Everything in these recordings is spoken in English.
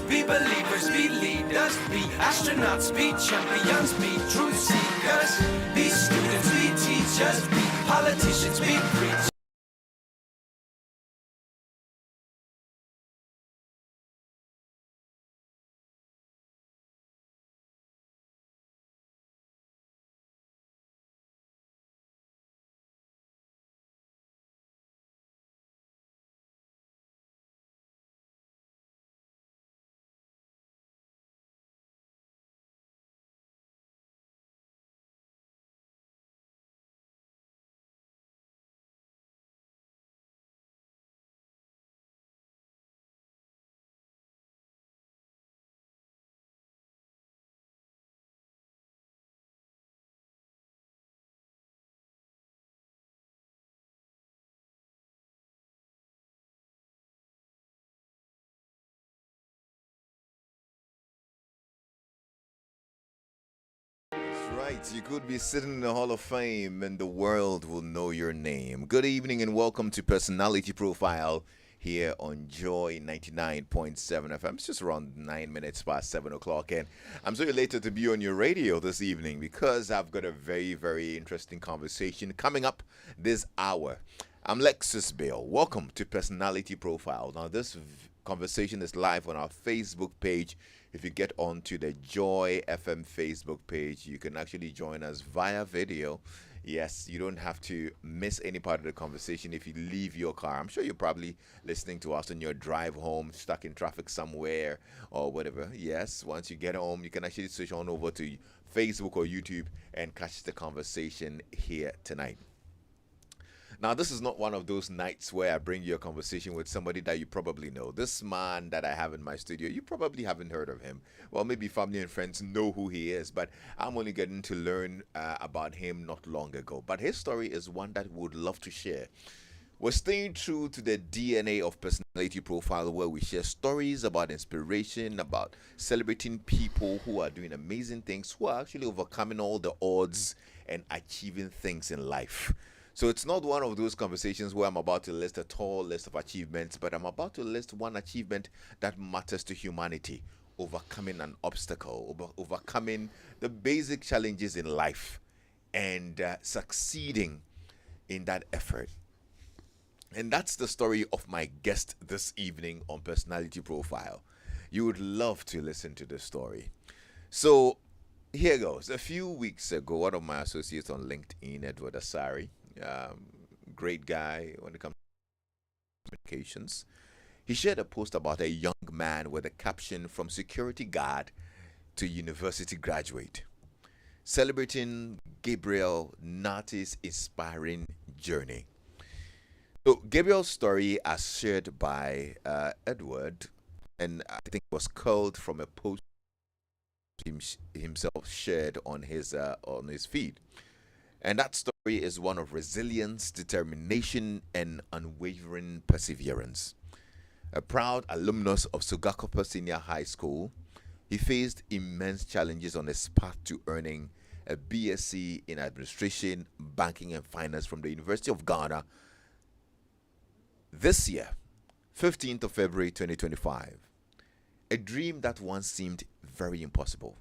Be believers, be leaders, be astronauts, be champions, be truth seekers, be students, be teachers, be politicians, be preachers. Right, you could be sitting in the Hall of Fame and the world will know your name. Good evening and welcome to Personality Profile here on Joy 99.7 FM. It's just around 9 minutes past 7 o'clock, and I'm so elated to be on your radio this evening because I've got a very, very interesting conversation coming up this hour. I'm Lexis Bill. Welcome to Personality Profile. Now, this conversation is live on our Facebook page. If you get onto the Joy FM Facebook page, you can actually join us via video. Yes, you don't have to miss any part of the conversation if you leave your car. I'm sure you're probably listening to us on your drive home, stuck in traffic somewhere or whatever. Yes, once you get home, you can actually switch on over to Facebook or YouTube and catch the conversation here tonight. Now, this is not one of those nights where I bring you a conversation with somebody that you probably know. This man that I have in my studio, you probably haven't heard of him. Well, maybe family and friends know who he is, but I'm only getting to learn about him not long ago. But his story is one that we would love to share. We're staying true to the DNA of Personality Profile, where we share stories about inspiration, about celebrating people who are doing amazing things, who are actually overcoming all the odds and achieving things in life. So it's not one of those conversations where I'm about to list a tall list of achievements, but I'm about to list one achievement that matters to humanity: overcoming an obstacle, overcoming the basic challenges in life, and succeeding in that effort. And that's the story of my guest this evening on Personality Profile. You would love to listen to this story. So here goes. A few weeks ago, one of my associates on LinkedIn, Edward Asari, um, great guy when it comes to communications, he shared a post about a young man with a caption "From security guard to university graduate," celebrating Gabriel Nartey's inspiring journey. So Gabriel's story, as shared by Edward, and I think was culled from a post himself shared on his feed. And that story is one of resilience, determination, and unwavering perseverance. A proud alumnus of Sugakopa Senior High School, he faced immense challenges on his path to earning a BSc in Administration, Banking, and Finance from the University of Ghana this year, 15th of February 2025. A dream that once seemed very impossible.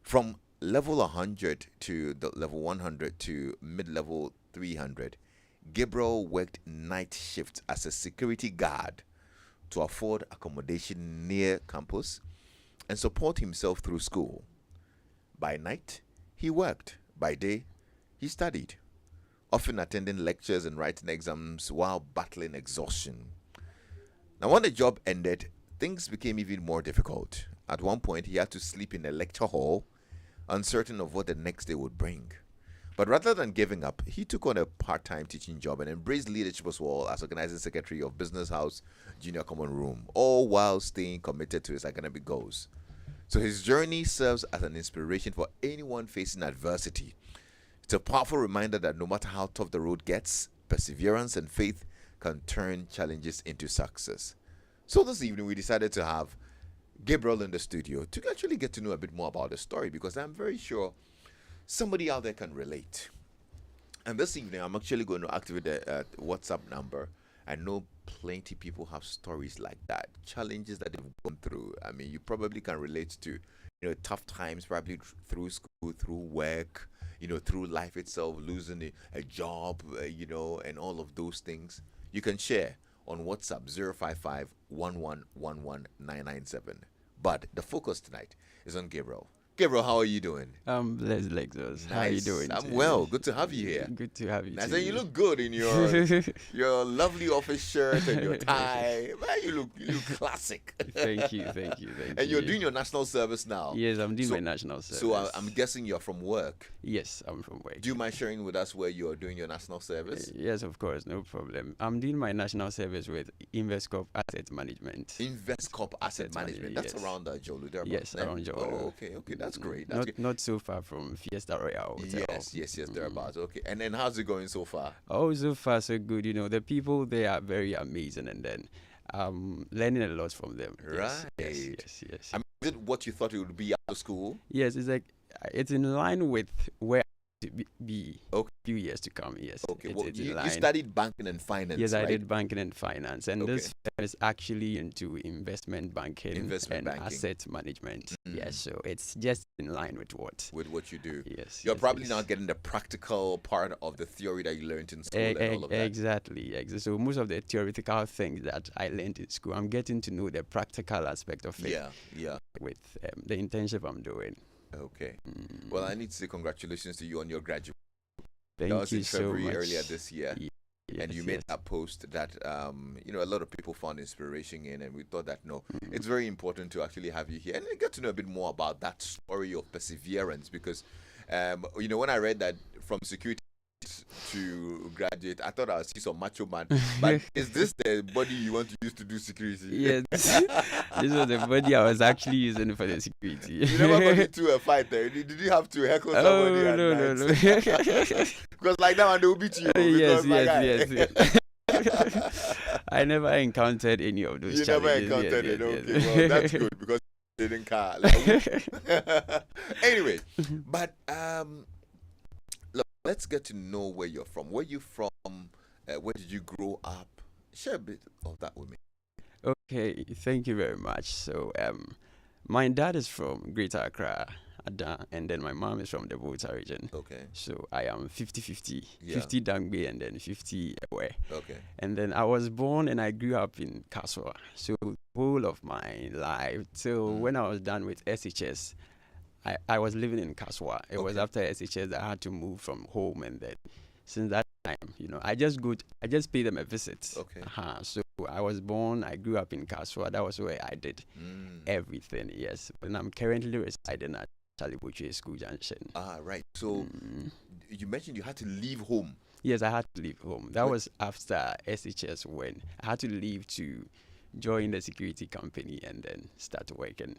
From level 100 to the level 100 to mid-level 300, Gabriel worked night shifts as a security guard to afford accommodation near campus and support himself through school. By night, he worked. By day, he studied, often attending lectures and writing exams while battling exhaustion. Now, when the job ended, things became even more difficult. At one point, he had to sleep in a lecture hall, uncertain of what the next day would bring. But rather than giving up, he took on a part-time teaching job and embraced leadership as well as organizing secretary of Business House Junior Common Room, all while staying committed to his academic goals. So his journey serves as an inspiration for anyone facing adversity. It's a powerful reminder that no matter how tough the road gets, perseverance and faith can turn challenges into success. So this evening we decided to have Gabriel in the studio to actually get to know a bit more about the story, because I'm very sure somebody out there can relate. And this evening I'm actually going to activate the WhatsApp number, I know plenty people have stories like that, challenges that they've gone through. I mean, you probably can relate to, tough times, probably through school, through work, through life itself, losing a job, and all of those things. You can share on WhatsApp 055 But the focus tonight is on Gabriel. Gabriel, how are you doing? I'm blessed, Lexus. How are you Nice. doing? I'm today? well. Good to have you here. Good to have you. I too. said you look good in your lovely office shirt and your tie. Man, you look classic. Thank you, thank you. And you're doing your national service now. Yes, I'm doing my national service. So I'm guessing you're from work. Yes, I'm from work. Do you mind sharing with us where you're doing your national service? Yes, of course, no problem. I'm doing my national service with InvestCorp Asset Management. InvestCorp Asset Management. That's yes. around Jolu. Yes, around Jolu. Oh, okay. That's great. That's great. Not so far from Fiesta Royal Hotel. Yes, thereabouts. Okay. And then how's it going so far? Oh, so far so good. The people there are very amazing, and then learning a lot from them. Right. Yes. I mean, is it what you thought it would be after school? Yes, it's in line with where to be Okay. few years to come. Yes. Okay. It's Well, in you line. studied banking and finance. Yes, I right? did banking and finance, and Okay. this is actually into investment banking Investment and banking. asset management. Mm. Yes, so it's just in line with what. With what you do. Yes. You're yes, probably yes. now getting the practical part of the theory that you learned in school and all of that. Exactly. So most of the theoretical things that I learned in school, I'm getting to know the practical aspect of it. Yeah. With the internship I'm doing. Okay. Well, I need to say congratulations to you on your graduation. Thank That was you in so February much. earlier this year. And you Yes, made yes. that post that a lot of people found inspiration in, and we thought that it's very important to actually have you here and get to know a bit more about that story of perseverance, because when I read that from security to graduate, I thought I would see some macho man, but is this the body you want to use to do security? Yes, this was the body I was actually using for the security. You never got into a fight there. Did you have to heckle somebody at no. night? Because like that one they will beat you. Yes. Yes. I never encountered any of those You challenges. never encountered it. Yes. Okay, well that's good because they didn't car. Like, anyway, but look, let's get to know where you're from. Where you from? Where did you grow up? Share a bit of that with me. Okay, thank you very much. So, my dad is from Greater Accra, Ada, and then my mom is from the Volta region. Okay. So I am 50-50, Yeah. 50 Dangbe and then 50 away. Okay. And then I was born and I grew up in Kaswa. So the whole of my life till when I was done with SHS, I was living in Kaswa. It was Okay. after SHS that I had to move from home, and then since that time, I just pay them a visit. Okay. So I was born, I grew up in Kaswa. That was where I did everything. Yes, and I'm currently residing at Chalibuche School Junction. Right. So you mentioned you had to leave home. Yes, I had to leave home. That was after SHS, when I had to leave to join the security company and then start working.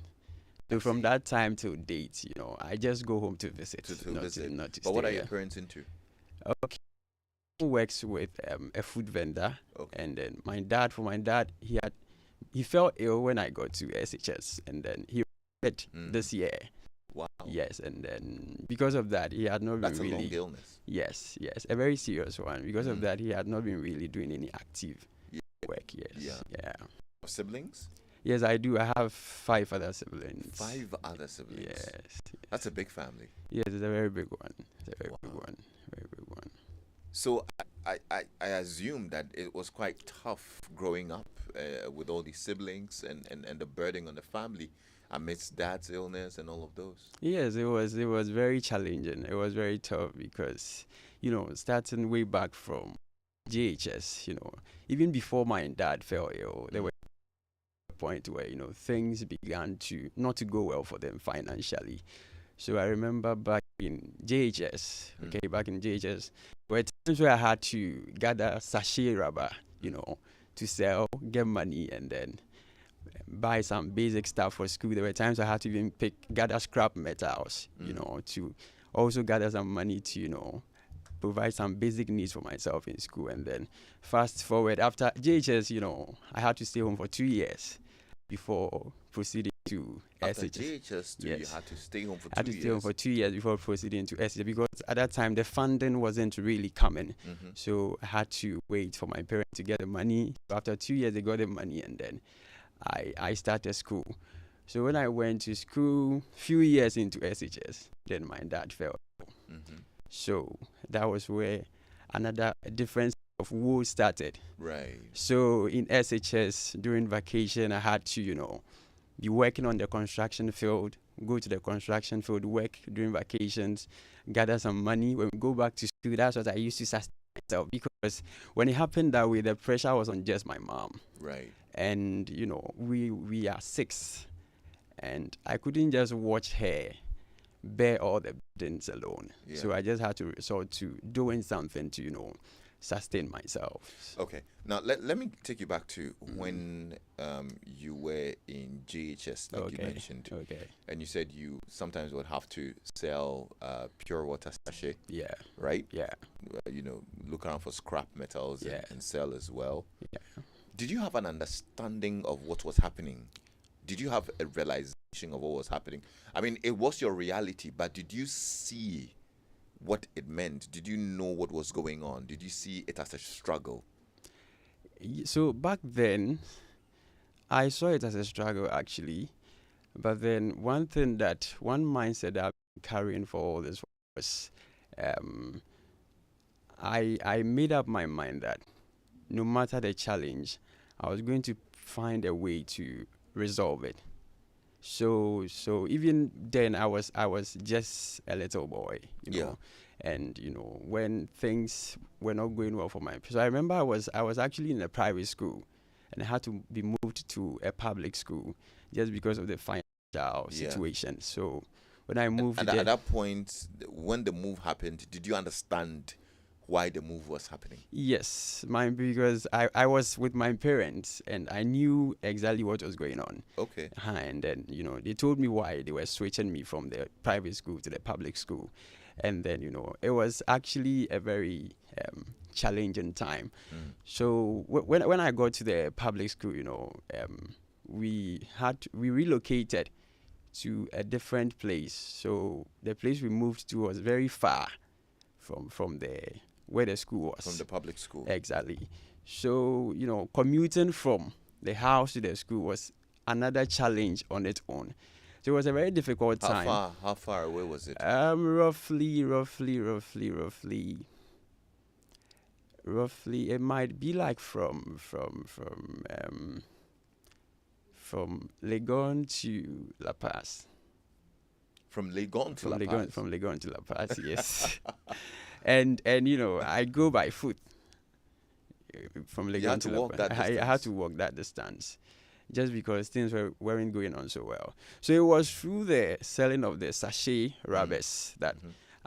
So from that time till date, I just go home to visit. To not visit. not to But what stay are your here. parents into? Okay. He works with a food vendor, Okay. and then my dad, he fell ill when I got to SHS, and then he died this year. Wow. Yes, and then because of that, he had not been That's a really. long illness. Yes, a very serious one. Because of that, he had not been really doing any active work. Yes. Yeah. Siblings? Yes, I do. I have 5 other siblings. 5 other siblings. Yes. That's a big family. Yes, it's a very big one. It's a very big one. Very big one. So I assume that it was quite tough growing up with all these siblings and the burden on the family amidst dad's illness and all of those. Yes, it was very challenging. It was very tough because, starting way back from JHS, even before my dad fell ill, there were a point where, things began to not to go well for them financially. So I remember back in JHS, there were times where I had to gather sachet rubber, to sell, get money, and then buy some basic stuff for school. There were times I had to even gather scrap metals, to also gather some money to, provide some basic needs for myself in school. And then fast forward, after JHS, I had to stay home for 2 years before proceeding to After SHS. JHS, too, you Yes. had to stay home for I had 2 to stay home years. for 2 years before proceeding to SHS because at that time the funding wasn't really coming. Mhm. So I had to wait for my parents to get the money. After 2 years, they got the money, and then I started school. So when I went to school, few years into SHS, then my dad fell. Mhm. So that was where another difference of woe started. Right. So in SHS during vacation, I had to, be working on the construction field, go to the construction field, work during vacations, gather some money. When we go back to school, that's what I used to sustain myself because when it happened that way, the pressure was on just my mom. Right. And, we are six. And I couldn't just watch her bear all the burdens alone. Yeah. So I just had to resort to doing something to, sustain myself. Okay. Now let me take you back to when you were in JHS, like you mentioned, Okay. and you said you sometimes would have to sell pure water sachet, Yeah. right? Yeah. Look around for scrap metals Yeah. and sell as well. Yeah. Did you have an understanding of what was happening? Did you have a realization of what was happening? I mean, it was your reality, but did you see what it meant? Did you know what was going on? Did you see it as a struggle? So back then, I saw it as a struggle actually. But then one mindset that I've been carrying for all this was I made up my mind that no matter the challenge, I was going to find a way to resolve it. So even then I was just a little boy, Yeah. and when things were not going well for so I remember I was actually in a private school and I had to be moved to a public school just because of the financial situation. So when I moved And there, at that point, when the move happened, did you understand why the move was happening? yes, because I was with my parents and I knew exactly what was going on. Okay. And then, they told me why they were switching me from the private school to the public school. And then, it was actually a very challenging time. So when I got to the public school, we relocated to a different place. So the place we moved to was very far from where the school was. From the public school. Exactly. So, commuting from the house to the school was another challenge on its own. So it was a very difficult time. How far away was it? Roughly, it might be like from Legon to La Paz. From Legon to La Paz. From Legon to La Paz, yes. and I go by foot from You Legon had to to La walk Paz. that I had distance. to walk that distance just because things weren't going on so well. So it was through the selling of the sachet rubbers that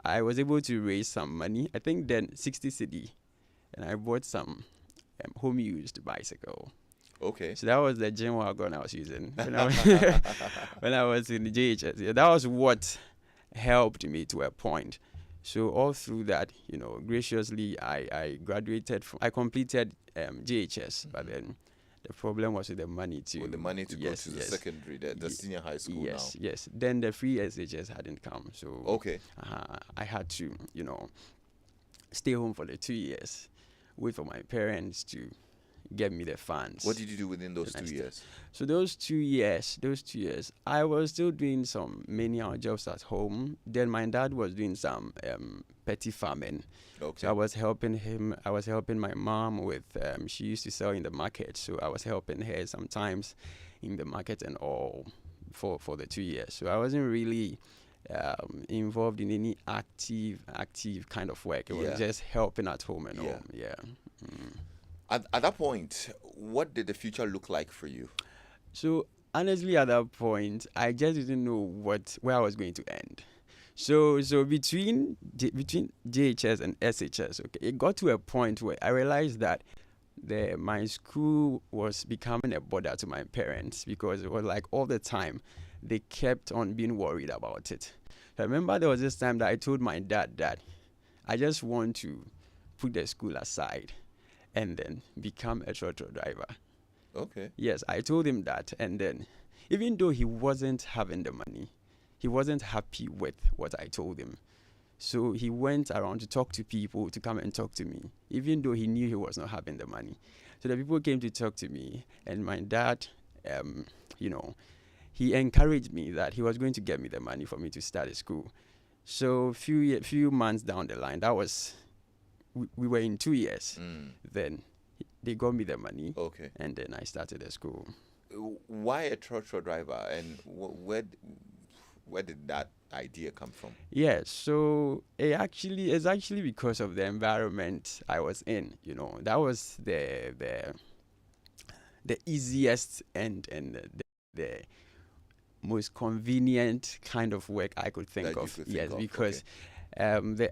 I was able to raise some money. I think then 60 cedi, and I bought some home used bicycle. Okay. So that was the gym wagon I was using when I was, when I was in the JHS. Yeah, that was what helped me to a point. So all through that, graciously, I completed JHS, but then the problem was with the money to With the money to go to the secondary, the senior high school Yes, now. yes. Then the free SHS hadn't come, so Okay. I had to, stay home for the 2 years, wait for my parents to get me the funds. What did you do within those 2 years? So those 2 years, I was still doing some menial jobs at home. Then my dad was doing some petty farming. Okay. So I was helping him. I was helping my mom with, she used to sell in the market. So I was helping her sometimes in the market and all for the 2 years. So I wasn't really involved in any active kind of work. It was just helping at home and all. Yeah. At that point, what did the future look like for you? So honestly, at that point, I just didn't know where I was going to end. So between JHS and SHS, okay, it got to a point where I realized that my school was becoming a bother to my parents because it was like all the time they kept on being worried about it. I remember there was this time that I told my dad that I just want to put the school aside and then become a trotro driver. Okay. Yes, I told him that, and then even though he wasn't having the money, he wasn't happy with what I told him. So he went around to talk to people to come and talk to me, even though he knew he was not having the money. So the people came to talk to me, and my dad, you know, he encouraged me that he was going to get me the money for me to start a school. So few months down the line, that was we were in 2 years. Then they got me the money, Okay. and then I started a school. Why a trotro driver, and where did that idea come from? Yeah, so it's actually because of the environment I was in. You know, that was the easiest and the most convenient kind of work I could think That you of. could think Yes, of, because the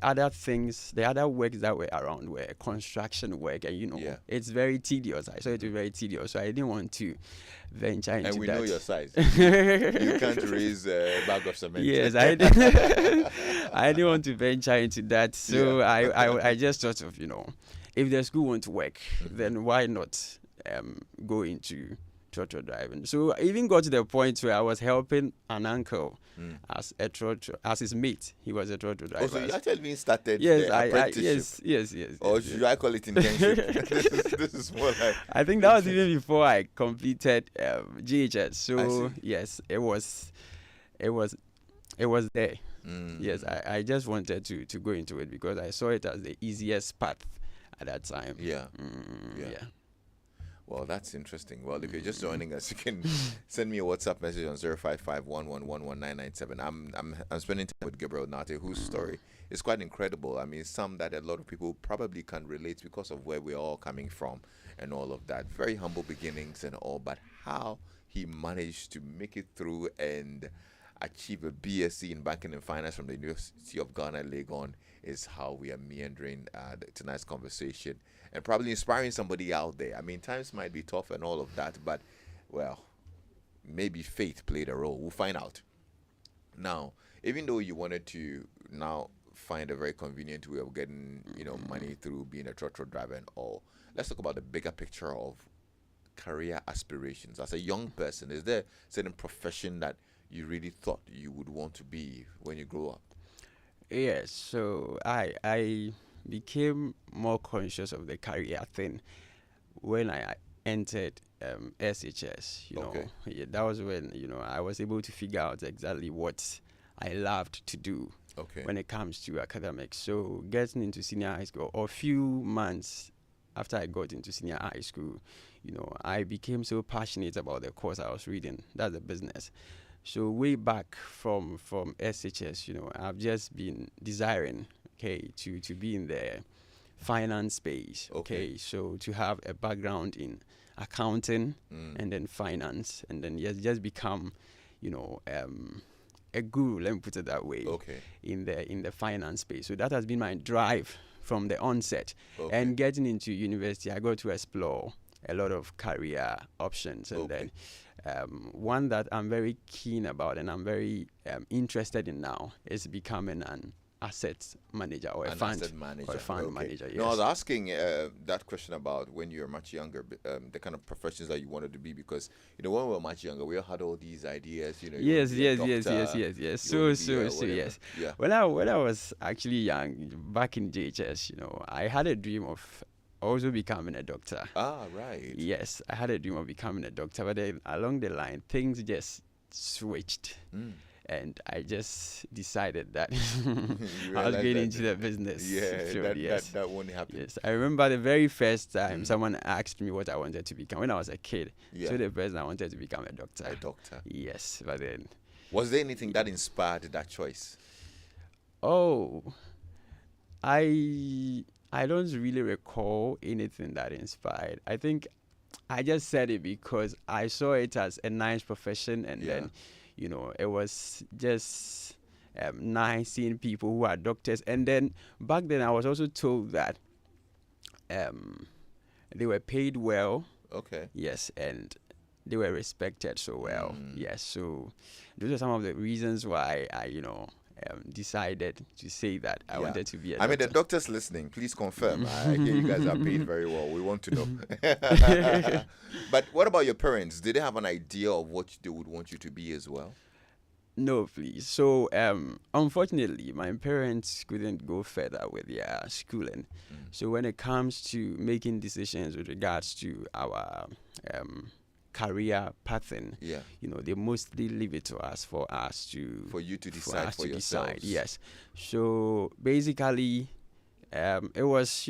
other works that were around were construction work, and Yeah. it's very tedious. I saw it was very tedious, so I didn't want to venture into that. And we know your size. You can't raise a bag of cement. Yes, I didn't want to venture into that, so Yeah. I just thought of, if the school won't work, then why not go into trotro driving? So I even got to the point where I was helping an uncle as his mate. He was a trotro driver. Oh, so you actually started Yes, the apprenticeship. yes. Or should I call it internship? this is more like... I think that was even before I completed GHS. I So see. yes, it was there. Yes, I just wanted to go into it because I saw it as the easiest path at that time. Yeah. Yeah. Well, that's interesting. Well, if you're just joining us, you can send me a WhatsApp message on 05511111997. I'm spending time with Gabriel Nartey, whose story is quite incredible. I mean, some that a lot of people probably can relate because of where we're all coming from and all of that. Very humble beginnings and all, but how he managed to make it through and achieve a BSc in banking and finance from the University of Ghana, Legon, is how we are meandering tonight's conversation and probably inspiring somebody out there. I mean, times might be tough and all of that, but, well, maybe faith played a role. We'll find out. Now, even though you wanted to now find a very convenient way of getting, money through being a trotro driver and all, let's talk about the bigger picture of career aspirations. As a young person, is there a certain profession that you really thought you would want to be when you grow up? Yes, so I became more conscious of the career thing when I entered SHS. Okay. Yeah, that was when I was able to figure out exactly what I loved to do Okay. when it comes to academics. So getting into senior high school, or a few months after I got into senior high school, I became so passionate about the course I was reading. That's the business. So way back from SHS, I've just been desiring, to be in the finance space. Okay. So to have a background in accounting and then finance, and then just become, a guru. Let me put it that way. Okay. In the finance space. So that has been my drive from the onset. Okay. And getting into university, I got to explore a lot of career options, and Okay. then one that I'm very keen about and I'm very interested in now is becoming an asset manager or a fund asset manager. or a fund Okay. manager. Yes. No, I was asking that question about when you were much younger, the kind of professions that you wanted to be, because when we were much younger, we all had all these ideas. You want to Yes. be a doctor, Yes. you want So to be a whatever. yes. Yeah. When I was actually young, back in JHS, I had a dream of also becoming a doctor. Ah, right. Yes, I had a dream of becoming a doctor, but then along the line, things just switched. And I just decided that You I was realized getting that- into the business. Yeah, field, yes. that won't happen. Yes, I remember the very first time someone asked me what I wanted to become when I was a kid. Yeah. So the first I wanted to become a doctor. A doctor. Yes, but then Was there anything that inspired that choice? I don't really recall anything that inspired. I think I just said it because I saw it as a nice profession, and Yeah. then it was just nice seeing people who are doctors. And then back then I was also told that they were paid well. Okay. Yes, and they were respected so well. Yes, so those are some of the reasons why I decided to say that I wanted to be a I mean, the doctor. doctors listening, please confirm. I hear you guys are paid very well. We want to know. But what about your parents? Did they have an idea of what they would want you to be as well? No, please. So, unfortunately, my parents couldn't go further with their schooling. So, when it comes to making decisions with regards to our career pattern, Yeah. they mostly leave it to us for us to For you to decide us for to yourselves. decide. Yes. So basically, it was,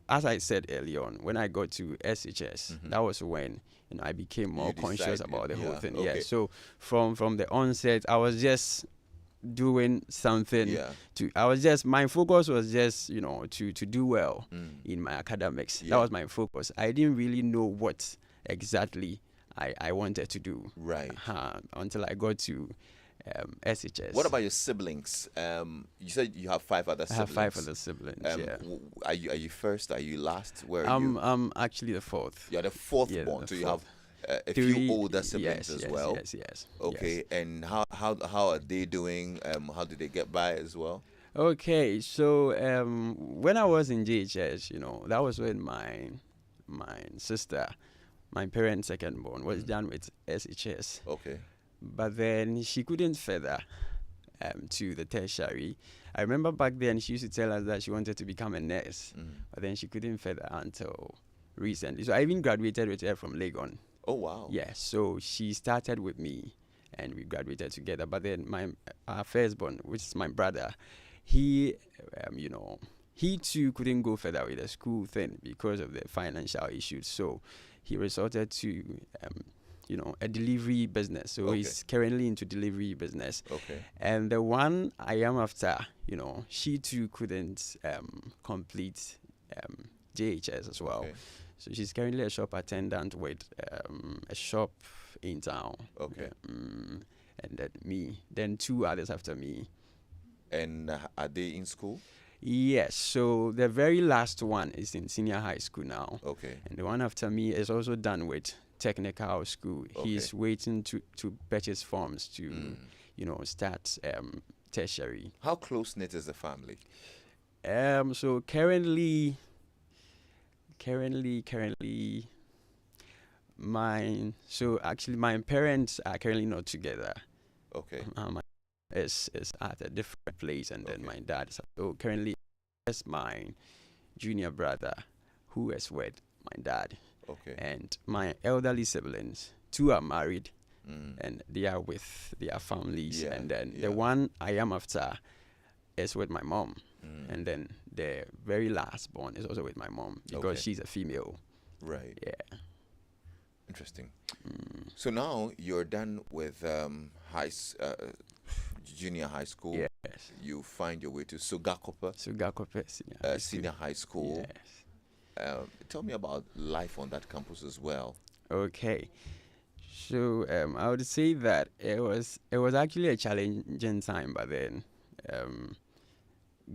as I said earlier on, when I got to SHS, that was when I became more conscious decided, about the whole yeah, thing. okay. Yeah. So from the onset, I was just doing something Yeah. my focus was just to do well in my academics. Yeah. That was my focus. I didn't really know what exactly I wanted to do Right. until I got to SHS. What about your siblings? You said you have 5 other I siblings. have 5 other siblings. Yeah. Are you first? Are you last? Where are you? I'm actually the 4th. You're the 4th Yeah, born, the so you have 4th. a 3 few older siblings yes, as yes, well. Yes. Okay, Yes. and how are they doing? How did they get by as well? Okay, so when I was in JHS, that was when my sister, my parents' second born, was done with SHS. Okay. But then she couldn't further to the tertiary. I remember back then she used to tell us that she wanted to become a nurse, but then she couldn't further until recently. So I even graduated with her from Legon. Oh wow. Yeah, so she started with me and we graduated together. But then our firstborn, which is my brother, he, he too couldn't go further with the school thing because of the financial issues. So he resorted to, a delivery business. So he's currently into delivery business. Okay. And the one I am after, she too couldn't complete JHS as well. Okay. So she's currently a shop attendant with a shop in town. Okay. And then me. Then 2 others after me. And are they in school? Yes. So the very last one is in senior high school now. Okay. And the one after me is also done with technical school. He's waiting to purchase forms to, start tertiary. How close knit is the family? So currently, my parents are currently not together. Okay. My is at a different place, and then my dad is currently is my junior brother who is with my dad. Okay. And my elderly siblings, 2 are married and they are with their families. Yeah, And then yeah. the one I am after is with my mom. And then the very last born is also with my mom because she's a female. Right. Yeah. Interesting. So now you're done with junior high school. Yes. You find your way to Sugakope Senior High School. Yes. Tell me about life on that campus as well. Okay. So I would say that it was actually a challenging time, but then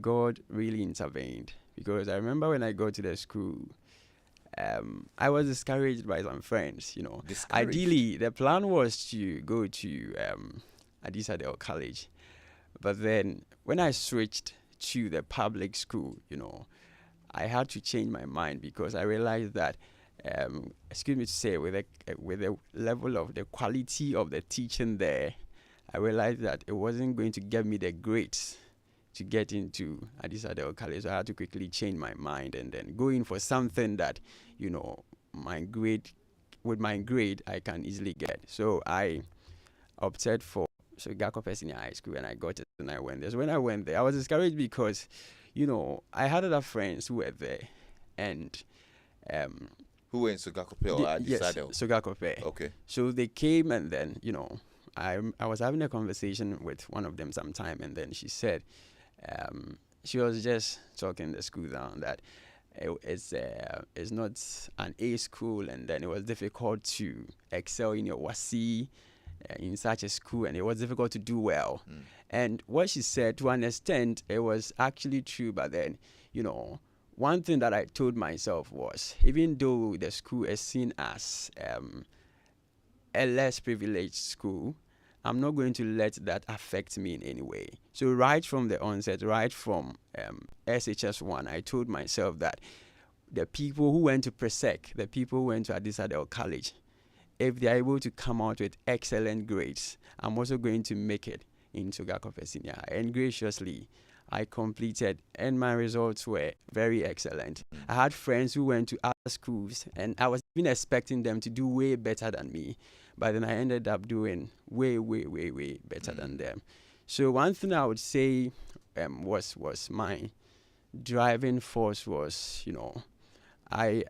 God really intervened, because I remember when I got to the school, I was discouraged by some friends. Discouraged? Ideally the plan was to go to Adisadel College, but then when I switched to the public school, I had to change my mind, because I realized that, excuse me to say, with the level of the quality of the teaching there, I realized that it wasn't going to give me the grades to get into Adisadel College. So I had to quickly change my mind and then go in for something that, with my grade, I can easily get. So I opted for Gakope Senior High School, and I got it, and I went there. So when I went there, I was discouraged because, I had other friends who were there, and Who were in Sugakope or Adisadel? yes, Sugakope. Okay. So they came, and then I was having a conversation with one of them sometime, and then she said, she was just talking the school down that it's not an A school, and then it was difficult to excel in your WASI in such a school, and it was difficult to do well. And what she said, to an extent, it was actually true, but then, one thing that I told myself was, even though the school is seen as a less privileged school, I'm not going to let that affect me in any way. So right from the onset, right from SHS1, I told myself that the people who went to Presec, the people who went to Adisadel College, if they are able to come out with excellent grades, I'm also going to make it into Gakope Senior. And graciously, I completed, and my results were very excellent. I had friends who went to other schools, and I was even expecting them to do way better than me. But then I ended up doing way, way, way, way better than them. So one thing I would say was my driving force was, I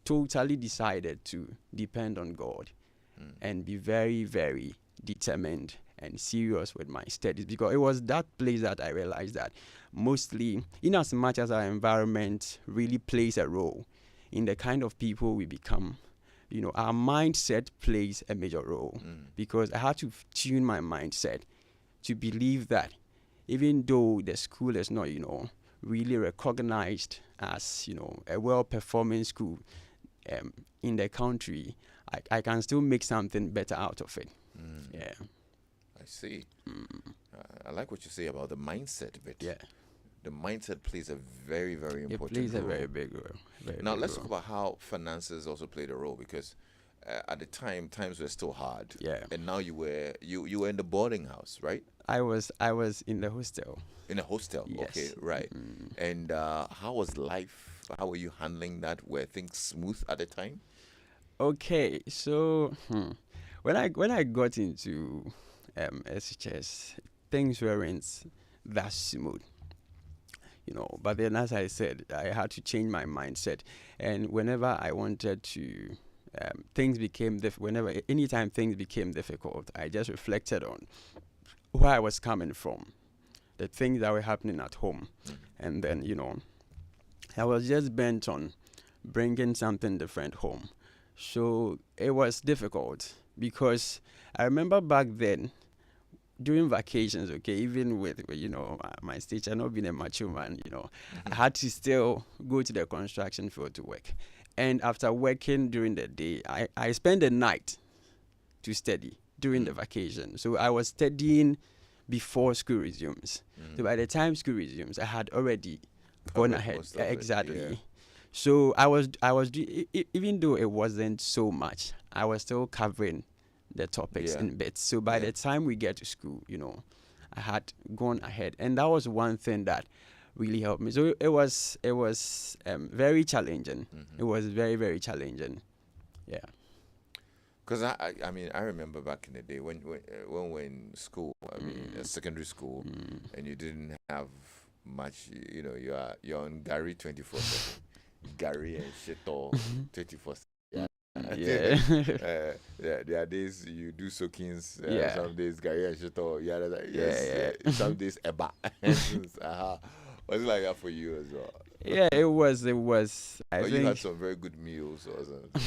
totally decided to depend on God and be very, very determined and serious with my studies, because it was that place that I realized that mostly, in as much as our environment really plays a role in the kind of people we become, our mindset plays a major role, because I had to tune my mindset to believe that even though the school is not, really recognized as, a well-performing school in the country, I can still make something better out of it. Yeah. I see. I like what you say about the mindset bit. Yeah. The mindset plays a very, very important role. It plays a very big role. Now, let's talk about how finances also played a role, because at the time, times were still hard. Yeah. And now you were in the boarding house, right? I was in the hostel. In a hostel? Yes. Okay, right. And how was life? How were you handling that? Were things smooth at the time? Okay, so when I got into SHS, things weren't that smooth. But then, as I said, I had to change my mindset, and whenever I wanted to, anytime things became difficult, I just reflected on where I was coming from, the things that were happening at home, and then I was just bent on bringing something different home. So it was difficult, because I remember back then, during vacations, okay, even with my stage, not being a macho man, I had to still go to the construction field to work. And after working during the day, I spent the night to study during the vacation. So I was studying before school resumes. So by the time school resumes, I had already gone ahead. Exactly. Yeah. So I was even though it wasn't so much, I was still covering the topics in bits. So by the time we get to school, I had gone ahead, and that was one thing that really helped me. So it was very challenging. It was very, very challenging. Yeah. Because I remember back in the day when we were in school, secondary school, and you didn't have much. You're on Gary 24/7, Gary and Shito 24/7. Yeah. There are days you do soakings. Some days Gary and Shito. Some days Eba. Was it like that for you as well? Yeah, it was. I think you had some very good meals or something.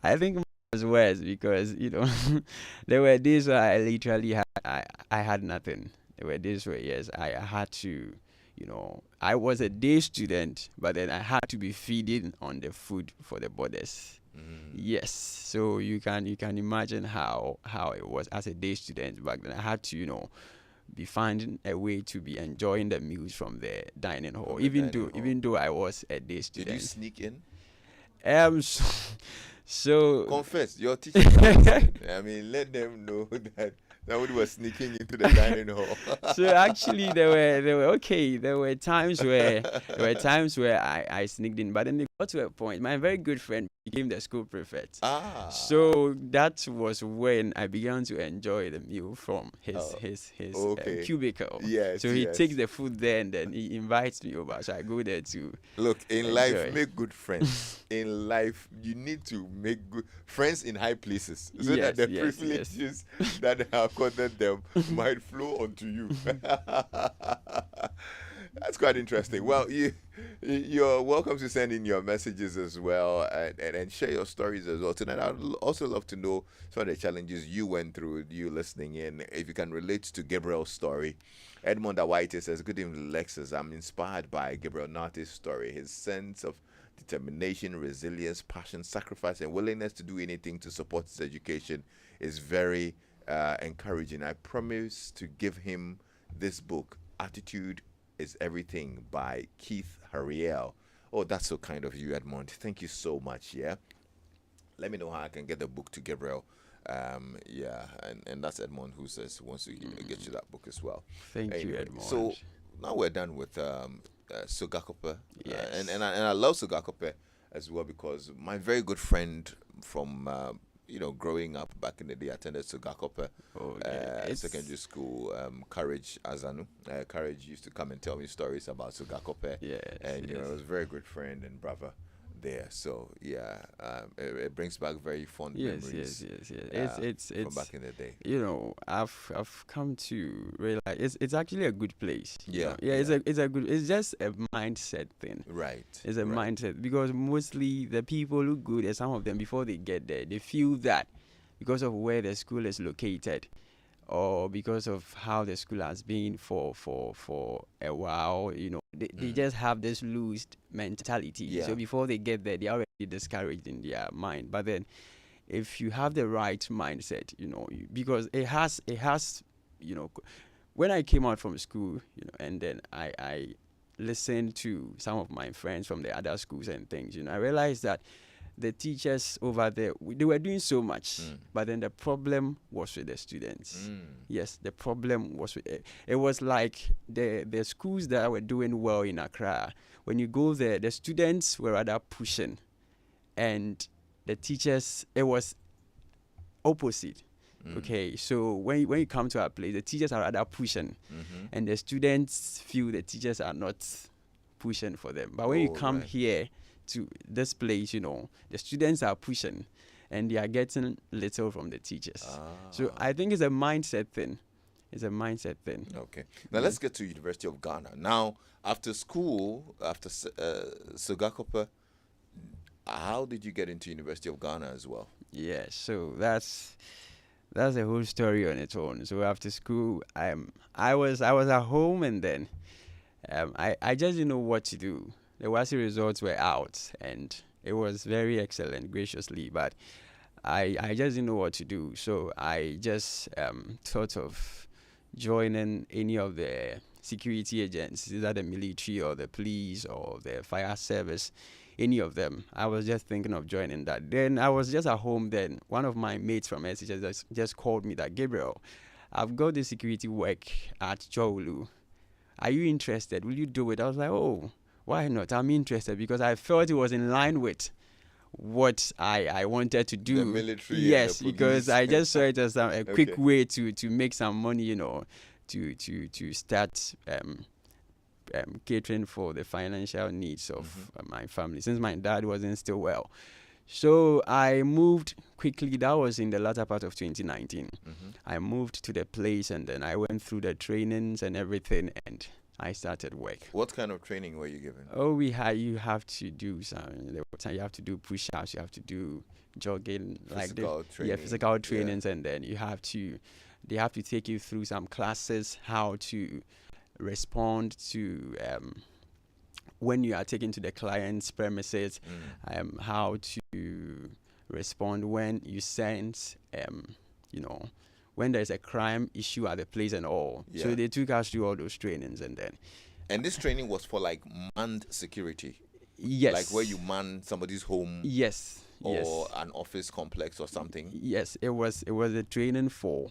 I think it was worse, because there were days where I literally I had nothing. There were days where I had to, I was a day student, but then I had to be feeding on the food for the boarders. Yes, so you can imagine how it was as a day student back then. I had to be finding a way to be enjoying the meals from the dining hall, even though I was a day student. Did you sneak in? So confess, your teacher. Let them know that somebody was sneaking into the dining hall. So actually, there were okay. There were times where I sneaked in, but then it got to a point. My very good friend became the school prefect. So that was when I began to enjoy the meal from his cubicle. Yes. So he takes the food there, and then he invites me over. So I go there to look. In life, make good friends. In life, you need to make good friends in high places, so that the privileges that have accorded them might flow onto you. That's quite interesting. Well, you're welcome to send in your messages as well, and share your stories as well. Tonight, I'd also love to know some of the challenges you went through, you listening in. If you can relate to Gabriel's story. Edmond Awaite says, good evening, Lexis. I'm inspired by Gabriel Nartey's story. His sense of determination, resilience, passion, sacrifice, and willingness to do anything to support his education is very encouraging. I promise to give him this book, Attitude is Everything by Keith Harriel. Oh, that's so kind of you, Edmond. Thank you so much. Yeah. Let me know how I can get the book to Gabriel. Yeah, and that's Edmond who says he wants to get you that book as well. Thank you, Edmond. So now we're done with Sugakope. Yes. And I love Sugakope as well because my very good friend from growing up back in the day attended Sugakope secondary school. Courage Azanu. Courage used to come and tell me stories about Sugakope. Yes, And it was a very good friend and brother there. So yeah, it brings back very fond memories. Yes. It's from back in the day. I've come to realize it's actually a good place. Yeah. It's just a mindset thing. Right. It's a right. mindset because mostly the people who go there, some of them before they get there, they feel that because of where the school is located, or because of how the school has been for a while, they just have this loose mentality. Yeah. So before they get there, they're already discouraged in their mind. But then, if you have the right mindset, because it has, when I came out from school, and then I listened to some of my friends from the other schools and things, I realized that the teachers over there, they were doing so much, but then the problem was with the students. Yes, the problem was with it was like the schools that were doing well in Accra. When you go there, the students were rather pushing, and the teachers, it was opposite. Okay, so when you come to our place, the teachers are rather pushing, and the students feel the teachers are not pushing for them. But when you come here to this place, the students are pushing and they are getting little from the teachers. So I think it's a mindset thing. Okay. Now let's get to University of Ghana. Now, after school, after Sugakope, how did you get into University of Ghana as well? Yeah, so that's a whole story on its own. So after school, I was at home, and then I just didn't know what to do. The WASI results were out, and it was very excellent, graciously, but I just didn't know what to do. So I just thought of joining any of the security agents, either the military or the police or the fire service, any of them. I was just thinking of joining that. Then I was just at home. Then one of my mates from SHS just called me that, Gabriel, I've got the security work at Chowlu. Are you interested? Will you do it? I was like, oh, why not? I'm interested because I felt it was in line with what I wanted to do. The military. Yes, and the because I just saw it as a quick Okay. way to make some money, to start catering for the financial needs of my family, since my dad wasn't still well. So I moved quickly. That was in the latter part of 2019. I moved to the place, and then I went through the trainings and everything, and I started work. What kind of training were you given? Oh, you have to do you have to do push-ups, you have to do jogging, Physical training. physical trainings, and then they have to take you through some classes, how to respond to when you are taken to the client's premises, how to respond when you sense when there's a crime issue at the place and all. Yeah. So they took us through all those trainings, and then And this training was for like manned security, yes, like where you man somebody's home yes, or an office complex or something. yes, it was a training for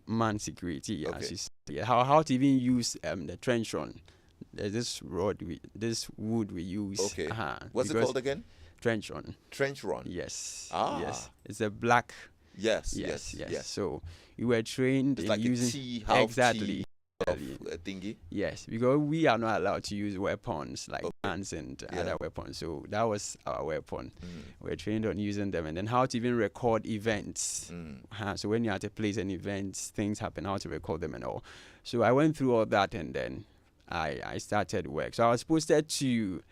man security, Okay. as you say. How to even use the trench run. There's this wood we use. Okay. What's it called again? Trench run. Trench run. Yes. Ah. Yes. It's a black. Yes. Yes. So you were trained It's in like using a T, half exactly. T of a thingy. Yes, because we are not allowed to use weapons like Okay. guns and Yeah. other weapons. So that was our weapon. We're trained on using them, and then how to even record events. So when you're at a place and events, things happen, how to record them and all. So I went through all that, and then I started work. So I was posted to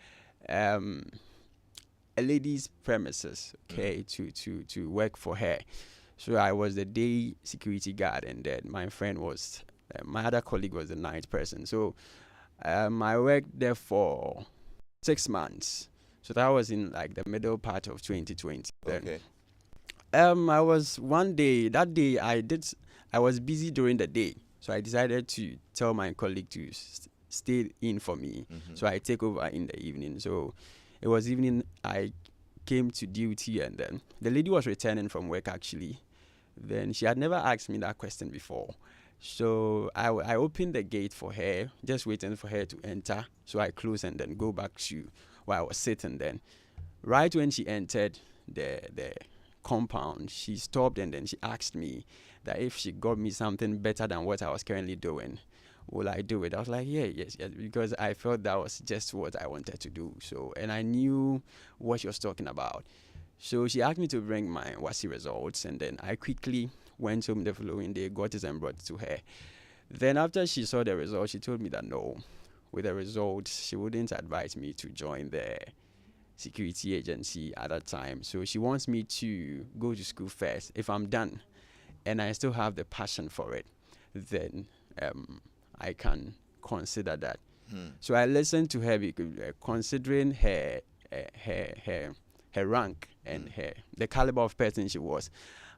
a lady's premises, okay, to work for her. So I was the day security guard, and then my friend was, my other colleague was the night person. So I worked there for 6 months. So that was in like the middle part of 2020. Then, Okay. I was one day, that day I was busy during the day. So I decided to tell my colleague to stay in for me. Mm-hmm. So I take over in the evening. So it was evening, I came to duty, and then the lady was returning from work actually. Then she had never asked me that question before. So I opened the gate for her, just waiting for her to enter. So I closed and then go back to where I was sitting then. Right when she entered the compound, she stopped and then she asked me that if she got me something better than what I was currently doing, will I do it? I was like, yeah, yes, because I felt that was just what I wanted to do. So, and I knew what she was talking about. So she asked me to bring my WASI results, and then I quickly went home the following day, got it and brought it to her. Then after she saw the results, she told me that no, with the results, she wouldn't advise me to join the security agency at that time. So she wants me to go to school first. If I'm done and I still have the passion for it, then I can consider that. So I listened to her because considering her rank and the caliber of person she was,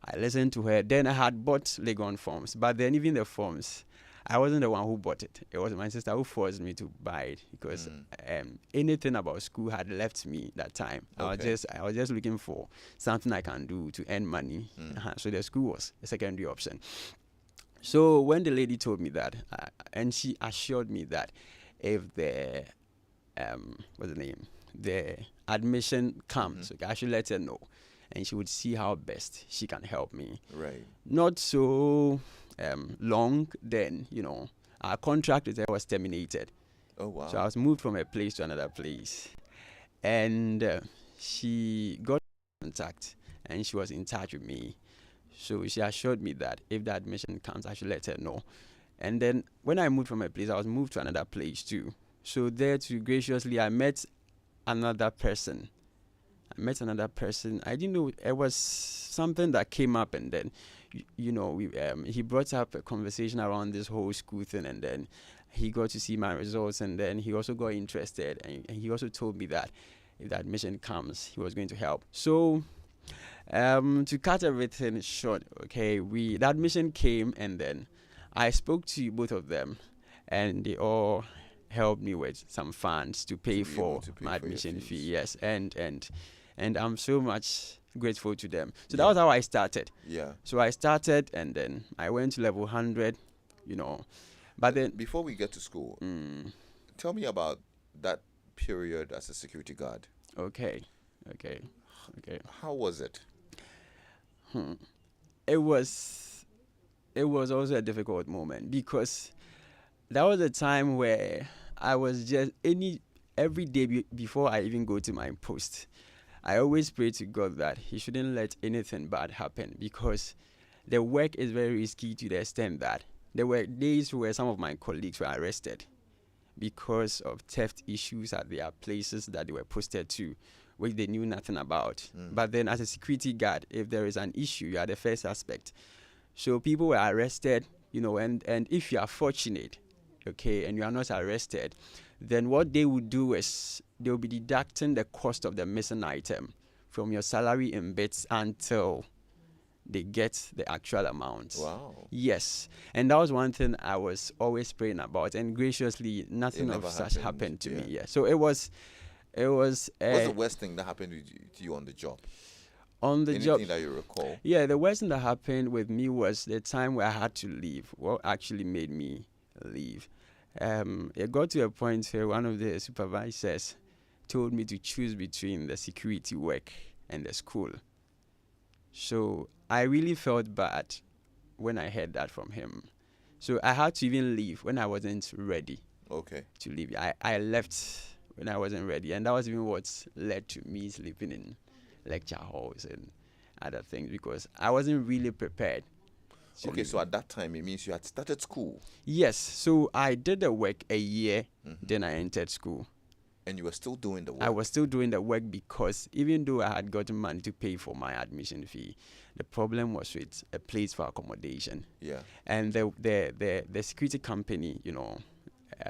I listened to her. Then I had bought Legon forms, but then even the forms, I wasn't the one who bought it. It was my sister who forced me to buy it because anything about school had left me that time. Okay. I was just looking for something I can do to earn money. So the school was a secondary option. So when the lady told me that, and she assured me that if the what's the name, the admission comes, okay, I should let her know, and she would see how best she can help me. Right. Not so long, then our contract with her was terminated. Oh, wow. So I was moved from a place to another place, and she got in contact, and she was in touch with me. So she assured me that if the admission comes, I should let her know. And then when I moved from a place, I was moved to another place too. So there too, graciously, I met another person. I didn't know it was something that came up, and then he brought up a conversation around this whole school thing, and then he got to see my results, and then he also got interested, and he also told me that if the admission comes, he was going to help. So to cut everything short, okay, the admission came, and then I spoke to both of them, and they all helped me with some funds to pay for my admission fee. Yes, and I'm so much grateful to them. So that was how I started. Yeah. So I started, and then I went to level 100, But then before we get to school, tell me about that period as a security guard. Okay. How was it? It was also a difficult moment because that was a time where I was just every day before I even go to my post, I always pray to God that He shouldn't let anything bad happen, because the work is very risky to the extent that there were days where some of my colleagues were arrested because of theft issues at their places that they were posted to, which they knew nothing about. But then as a security guard, if there is an issue, you are the first suspect. So people were arrested, and if you are fortunate, okay, and you are not arrested, then what they would do is they will be deducting the cost of the missing item from your salary in bits until they get the actual amount. Wow. Yes. And that was one thing I was always praying about, and graciously nothing of such happened to me. Yeah. So it was what's the worst thing that happened to you on the job? On the Anything job that you recall? Yeah, the worst thing that happened with me was the time where I had to leave. What actually made me leave? It got to a point where one of the supervisors told me to choose between the security work and the school. So I really felt bad when I heard that from him. So I had to even leave when I wasn't ready to leave. I left when I wasn't ready, and that was even what led to me sleeping in lecture halls and other things, because I wasn't really prepared. Okay, so at that time, it means you had started school. Yes, so I did the work a year, then I entered school. And you were still doing the work? I was still doing the work because even though I had gotten money to pay for my admission fee, the problem was with a place for accommodation. Yeah. And the security company,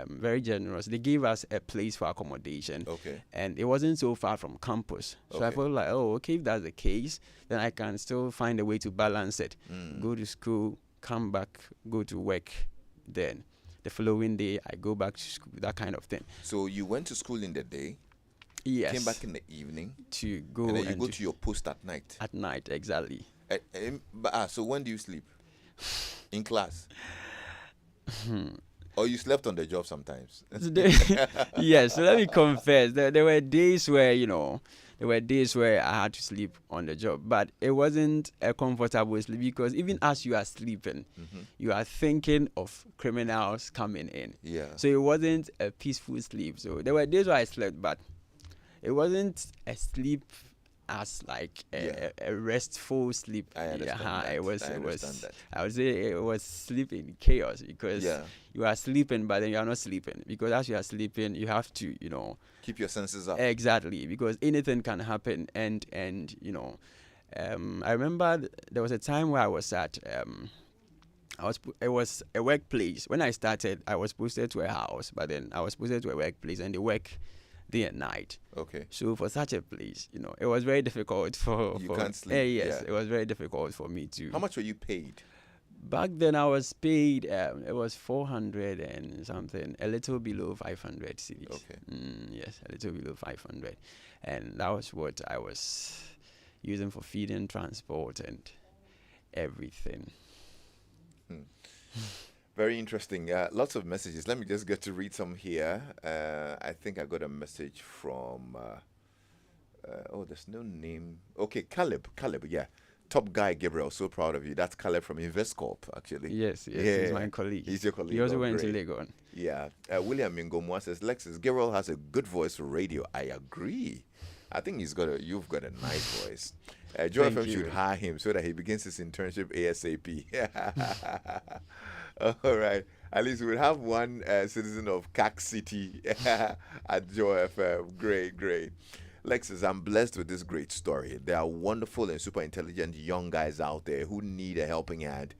very generous. They gave us a place for accommodation, Okay. and it wasn't so far from campus. So I Okay. felt like, oh, okay, if that's the case, then I can still find a way to balance it. Mm. Go to school, come back, go to work. Then the following day, I go back to school, that kind of thing. So you went to school in the day, Yes. came back in the evening, to go and then you go to to your post at night. at night, exactly. So when do you sleep? In class? Or you slept on the job sometimes? Yes, so let me confess. There were days where, I had to sleep on the job, but it wasn't a comfortable sleep because even as you are sleeping, you are thinking of criminals coming in. Yeah. So it wasn't a peaceful sleep. So there were days where I slept, but it wasn't a sleep as like a restful sleep. I understand that. It was I understand that. I would say it was sleep in chaos because Yeah. you are sleeping but then you are not sleeping, because as you are sleeping you have to Keep your senses up. exactly, because anything can happen. And I remember there was a time where I was at it was a workplace. When I started, I was posted to a house, but then I was posted to a workplace, and they work day and night. Okay. So for such a place, it was very difficult for You for can't sleep, yes, yeah. It was very difficult for me to. How much were you paid? Back then, I was paid. It was 400 and something, a little below 500 cedis. Okay. Yes, a little below 500, and that was what I was using for feeding, transport, and everything. Very interesting. Lots of messages. Let me just get to read some here. I think I got a message from. There's no name. Okay, Caleb. Yeah. Top guy, Gabriel. So proud of you. That's Caleb from Investcorp, actually. Yes, Yeah. he's my colleague. He's your colleague. He also Oh, went great. to Legon. Yeah. William Mingomwa says, Lexis, Gabriel has a good voice for radio. I agree. I think you've got a nice voice. Joe Thank FM you. should hire him so that he begins his internship ASAP. All right. At least we'll have one citizen of CAC City at Joe FM. Great. Lexis, I'm blessed with this great story. There are wonderful and super intelligent young guys out there who need a helping hand.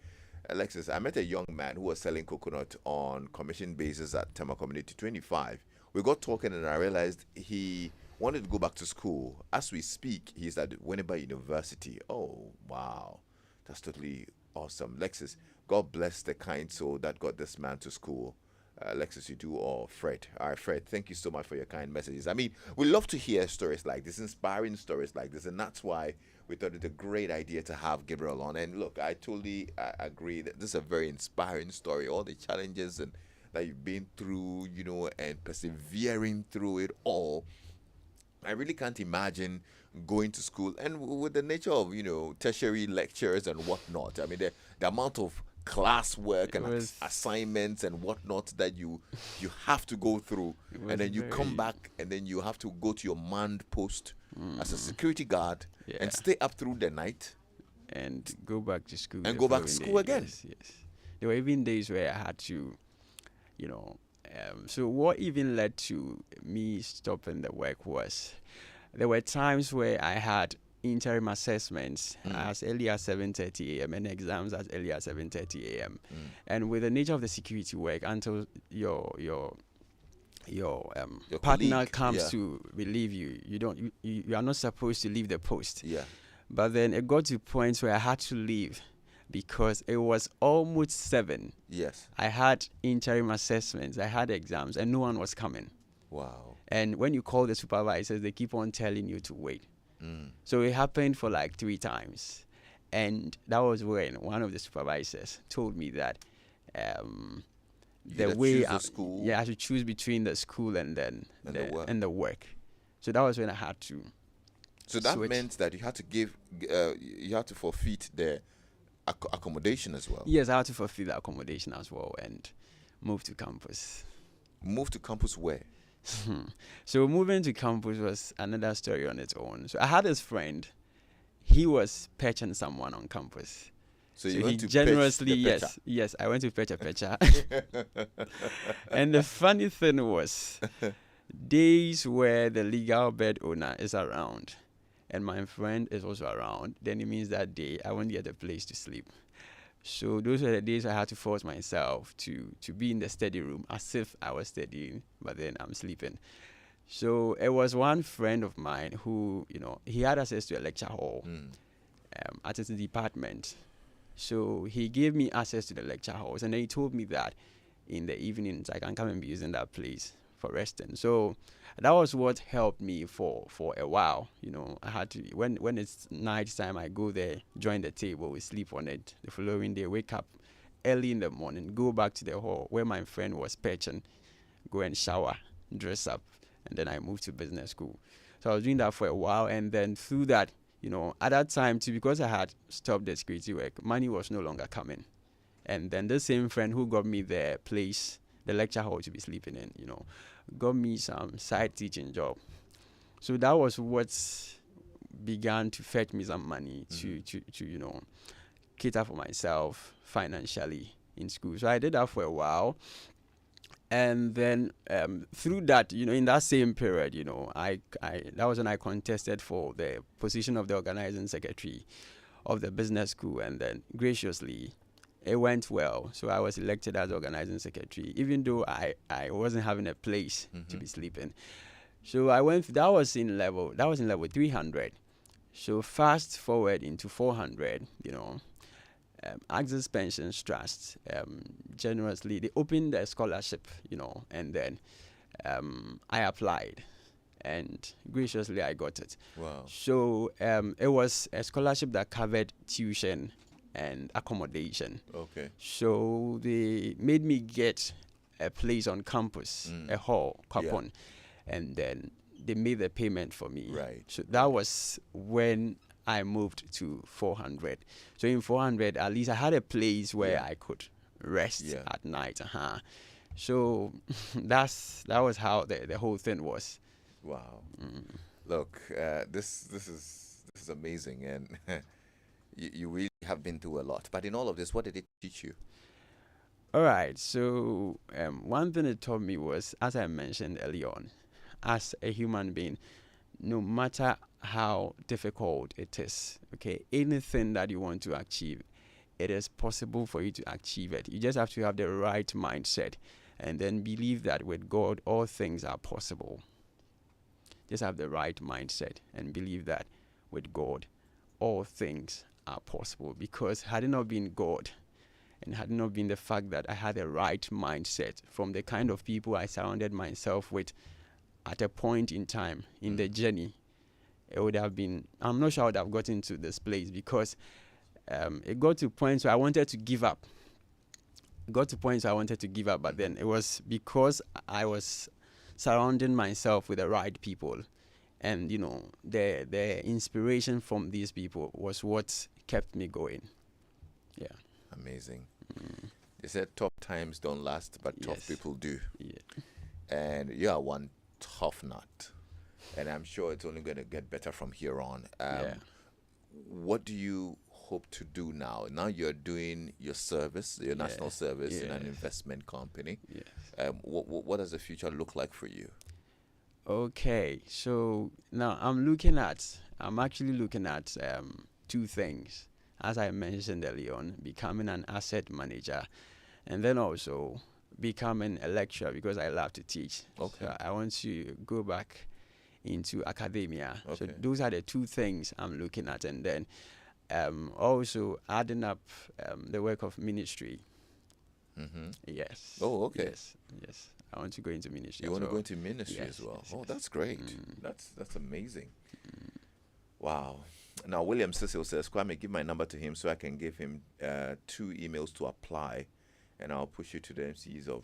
Alexis, I met a young man who was selling coconut on commission basis at Tema Community 25. We got talking and I realized he wanted to go back to school. As we speak, he's at Winneba University. Oh, wow. That's totally awesome. Lexis, God bless the kind soul that got this man to school. Lexis, you do, or Fred. All right, Fred, thank you so much for your kind messages. I mean, we love to hear stories like this, inspiring stories like this, and that's why we thought it a great idea to have Gabriel on. And look, I totally agree that this is a very inspiring story. All the challenges and that you've been through, and persevering through it all. I really can't imagine going to school and with the nature of, tertiary lectures and whatnot. I mean, the amount of classwork and assignments and whatnot that you have to go through, and then you come back and then you have to go to your manned post as a security guard and stay up through the night and go back to school and go back to school again. Yes. There were even days where I had to, so what even led to me stopping the work was there were times where I had interim assessments as early as 7:30 a.m. and exams as early as 7:30 a.m. And with the nature of the security work, until your partner colleague, comes to relieve you, you are not supposed to leave the post. Yeah. But then it got to points where I had to leave because it was almost 7. Yes. I had interim assessments, I had exams, and no one was coming. Wow. And when you call the supervisors, they keep on telling you to wait. So it happened for like 3 times. And that was when one of the supervisors told me that the way I should choose between the school and then the work. So that was when I had to. So that switch. meant that you had to you had to forfeit the accommodation as well. Yes, I had to fulfill the accommodation as well and move to campus. Move to campus where? So moving to campus was another story on its own. So I had this friend. He was patching someone on campus. So you went to generously, Pecha. yes, I went to Pecha. And the funny thing was, days where the legal bed owner is around and my friend is also around, then it means that day I won't get a place to sleep. So those were the days I had to force myself to be in the study room as if I was studying, but then I'm sleeping. So it was one friend of mine who, he had access to a lecture hall at his department. So he gave me access to the lecture halls, and then he told me that in the evenings I can come and be using that place for resting. So that was what helped me for a while. I had to, when it's night time, I go there, join the table, we sleep on it. The following day, wake up early in the morning, go back to the hall where my friend was perching, go and shower, dress up, and then I moved to business school. So I was doing that for a while, and then through that, at that time too, because I had stopped the security work, money was no longer coming. And then the same friend who got me the place, the lecture hall to be sleeping in, got me some side teaching job. So that was what began to fetch me some money to cater for myself financially in school. So I did that for a while. And then through that, in that same period, I that was when I contested for the position of the organizing secretary of the business school, and then graciously, it went well. So I was elected as organizing secretary, even though I wasn't having a place to be sleeping. So I went. That was in level 300. So fast forward into 400, Access Pensions Trust generously, they opened a scholarship, and then I applied, and graciously I got it. Wow. So it was a scholarship that covered tuition and accommodation. Okay. So they made me get a place on campus, a hall, coupon, and then they made the payment for me. Right. So that was when I moved to 400. So in 400, at least I had a place where I could rest at night. So that was how the whole thing was. Wow. Look, this is amazing, and you really have been through a lot. But in all of this, what did it teach you? All right. So one thing it taught me was, as I mentioned earlier on, as a human being, no matter how difficult it is, okay, anything that you want to achieve, it is possible for you to achieve it. You just have to have the right mindset, and then believe that with God, all things are possible. Just have the right mindset and believe that with God, all things are possible. Because had it not been God, and had it not been the fact that I had the right mindset from the kind of people I surrounded myself with at a point in time in the journey, it would have been, I'm not sure I would have gotten to this place, because it got to points where I wanted to give up. But then it was because I was surrounding myself with the right people, and the inspiration from these people was what kept me going. Yeah. Amazing. They said tough times don't last, but tough people do. Yeah. And you are one tough nut, and I'm sure it's only going to get better from here on. What do you hope to do now? Now you're doing your service, your national service in an investment company. Yes. What does the future look like for you? Okay, so now I'm actually looking at two things. As I mentioned earlier on, becoming an asset manager, and then also becoming a lecturer, because I love to teach. Okay. So I want to go back into academia. Okay. So those are the two things I'm looking at, and then also adding up the work of ministry. Yes. Oh, okay. Yes. I want to go into ministry. You want to well. go into ministry as well? Yes, Oh, that's great. That's amazing. Wow. Now, William Cecil says, Kwame, give my number to him so I can give him 2 emails to apply, and I'll push you to the MCs of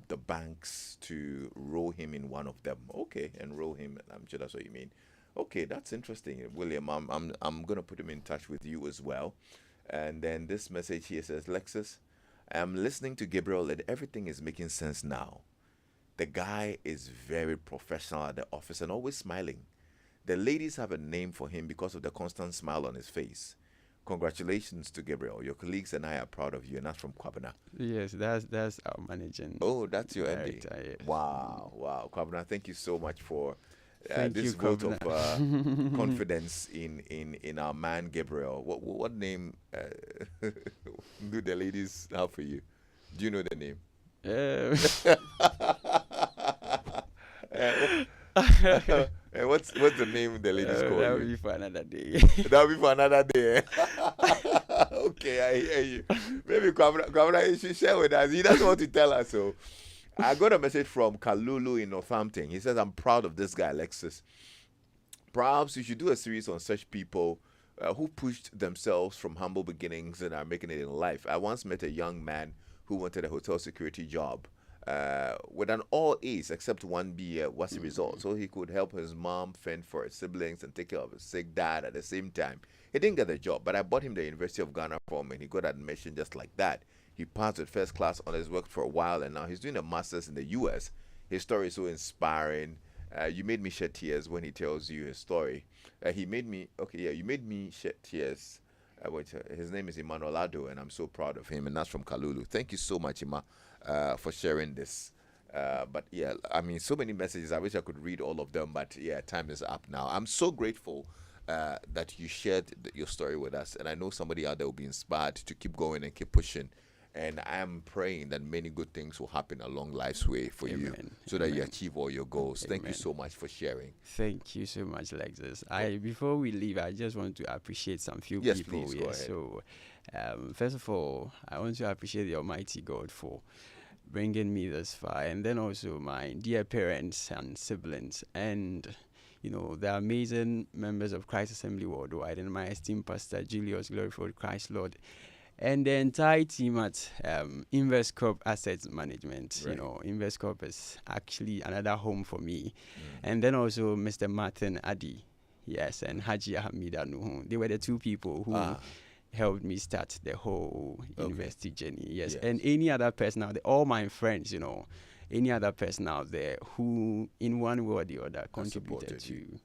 the banks to roll him in one of them. Okay, enroll him. I'm sure that's what you mean. Okay, that's interesting, William. I'm gonna put him in touch with you as well. And then this message here says, Lexis, I'm listening to Gabriel and everything is making sense now. The guy is very professional at the office and always smiling. The ladies have a name for him because of the constant smile on his face. Congratulations to Gabriel. Your colleagues and I are proud of you, and that's from Kwabena. Yes, that's our managing. Oh, that's your MD. Director, yes. Wow. Kwabena, thank you so much for Thank this you, vote of Governor. confidence in our man Gabriel. What name do the ladies have for you? Do you know the name? Uh, What's the name the ladies call that will you? be for another day. That'll be for another day. Okay, I hear you. Maybe Kwabena, you should share with us. He doesn't want to tell us. So I got a message from Kalulu in Northampton. He says, I'm proud of this guy, Lexis. Perhaps you should do a series on such people who pushed themselves from humble beginnings and are making it in life. I once met a young man who wanted a hotel security job with an all A's except one B was the result. So he could help his mom fend for his siblings and take care of his sick dad at the same time. He didn't get the job, but I bought him the University of Ghana form and he got admission just like that. He passed with first class honors, worked for a while, and now he's doing a master's in the US. His story is so inspiring. You made me shed tears when he tells you his story. You made me shed tears. His name is Emmanuel Ado, and I'm so proud of him, and that's from Kalulu. Thank you so much, Ima, for sharing this. But yeah, I mean, so many messages. I wish I could read all of them, but yeah, time is up now. I'm so grateful that you shared your story with us, and I know somebody out there will be inspired to keep going and keep pushing. And I am praying that many good things will happen along life's way for you so that you achieve all your goals. Thank you so much for sharing. Thank you so much, Lexis. Before we leave, I just want to appreciate some few Yes, people. please, go ahead. So, first of all, I want to appreciate the Almighty God for bringing me this far, and then also my dear parents and siblings, and the amazing members of Christ Assembly Worldwide, and my esteemed Pastor Julius Glory for Christ Lord, and the entire team at InvestCorp Assets Management. Right. InvestCorp is actually another home for me. And then also Mr. Martin Adi, yes, and Haji Hamida Nuhu. They were the two people who helped me start the whole university journey. Yes. And any other person out there, all my friends, any other person out there who in one way or the other contributed to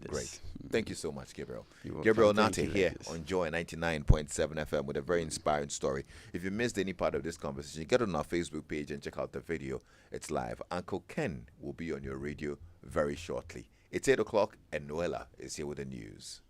this. Great. Thank you so much, Gabriel. You're Gabriel welcome. Thank Nartey you, here Lexis. on Joy 99.7 FM with a very inspiring story. If you missed any part of this conversation, get on our Facebook page and check out the video. It's live. Uncle Ken will be on your radio very shortly. It's 8 o'clock and Noella is here with the news.